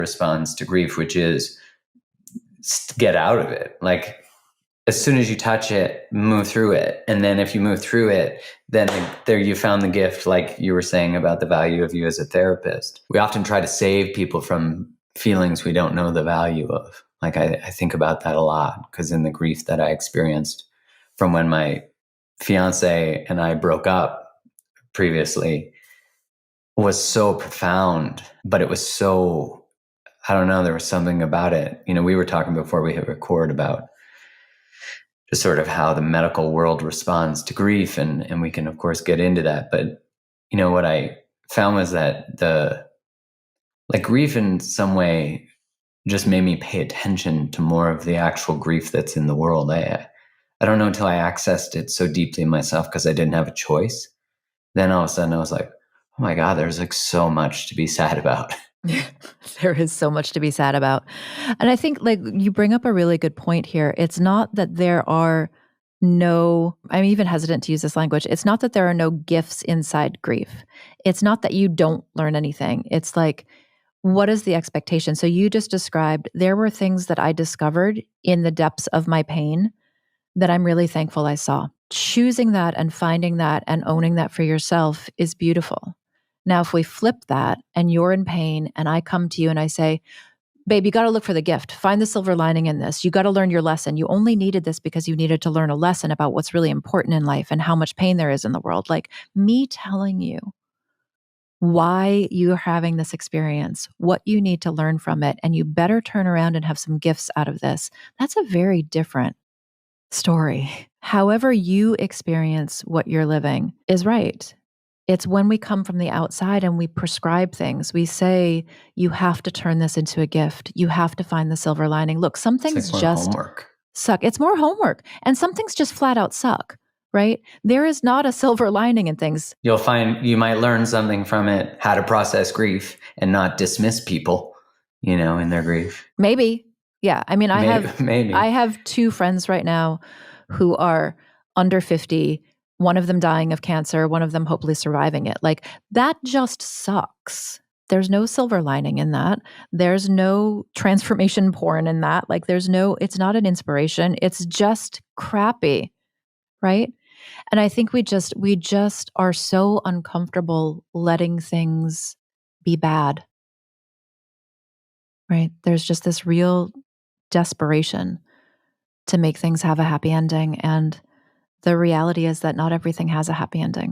responds to grief, which is get out of it. Like, as soon as you touch it, move through it. And then if you move through it, then there you found the gift, like you were saying about the value of you as a therapist. We often try to save people from feelings we don't know the value of. Like, I think about that a lot, because in the grief that I experienced from when my fiance and I broke up previously was so profound, but it was so, I don't know, there was something about it. You know, we were talking before we hit record about just sort of how the medical world responds to grief. And we can, of course, get into that. But, you know, what I found was that grief in some way just made me pay attention to more of the actual grief that's in the world. I don't know until I accessed it so deeply in myself, because I didn't have a choice. Then all of a sudden I was like, oh my God, there's like so much to be sad about. There is so much to be sad about. And I think like you bring up a really good point here. It's not that there are no, I'm even hesitant to use this language. It's not that there are no gifts inside grief. It's not that you don't learn anything. It's like, what is the expectation? So you just described, there were things that I discovered in the depths of my pain that I'm really thankful I saw. Choosing that and finding that and owning that for yourself is beautiful. Now, if we flip that and you're in pain and I come to you and I say, babe, you got to look for the gift. Find the silver lining in this. You got to learn your lesson. You only needed this because you needed to learn a lesson about what's really important in life and how much pain there is in the world. Like me telling you why you're having this experience, what you need to learn from it, and you better turn around and have some gifts out of this. That's a very different story. However you experience what you're living is right. It's when we come from the outside and we prescribe things. We say, you have to turn this into a gift. You have to find the silver lining. Look, some things just homework. Suck. It's more homework. And some things just flat out suck, right? There is not a silver lining in things. You'll find you might learn something from it, how to process grief and not dismiss people, you know, in their grief. Maybe. Yeah. I mean, Maybe. I have two friends right now who are under 50, one of them dying of cancer, one of them hopefully surviving it. Like, that just sucks. There's no silver lining in that. There's no transformation porn in that. Like, it's not an inspiration. It's just crappy, right? And I think we just are so uncomfortable letting things be bad, right? There's just this real desperation to make things have a happy ending. And the reality is that not everything has a happy ending.